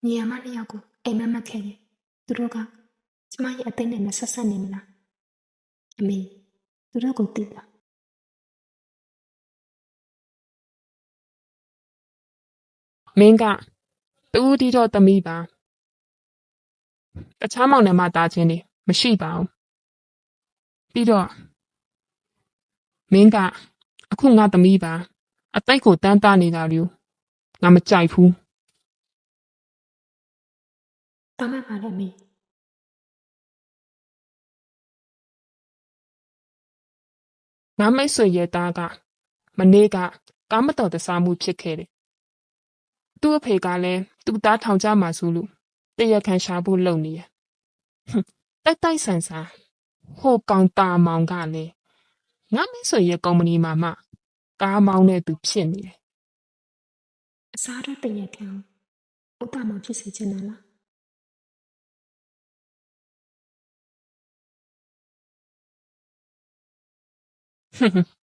ညီအမနှစ်ယောက်ကိုအိမ်မက်မက်ခဲ့ရင်သူတို့ကကျမရဲ့အသိနဲ့မဆက်ဆက်နေမလားအမေသူတို့ကိုသိတာမင်းကတူးတီတော့သမီးပါတခြားမောင်နှမသားချင်းတွေမရှိပါဘူးပြီးတော့မင်းကအခုငါသမီးပါအသိကိုတန်းတာနေတာလို့ငါမကြိုက်ဘူး ဘာမှပါလဲအမေ ငါမိတ်ဆွေရဲ့သားကမနေ့ကကားမတော်တဆမှုဖြစ်ခဲ့တယ်သူ့အဖေကလည်းသူ့သားထောင်ချမှာဆိုလို့တရားခံရှာဖို့လုပ်နေရတိုက်တိုက်ဆန်ဆန်ဟိုကောင်တာမောင်ကလည်းငါမိတ်ဆွေရဲ့ကုမ္ပဏီမှာမှကားမောင်းတဲ့သူဖြစ်နေတယ် အစားတော့တရက်ခံဥတ္တမောင်ဖြစ်စေချင်တာလား ဟွန်း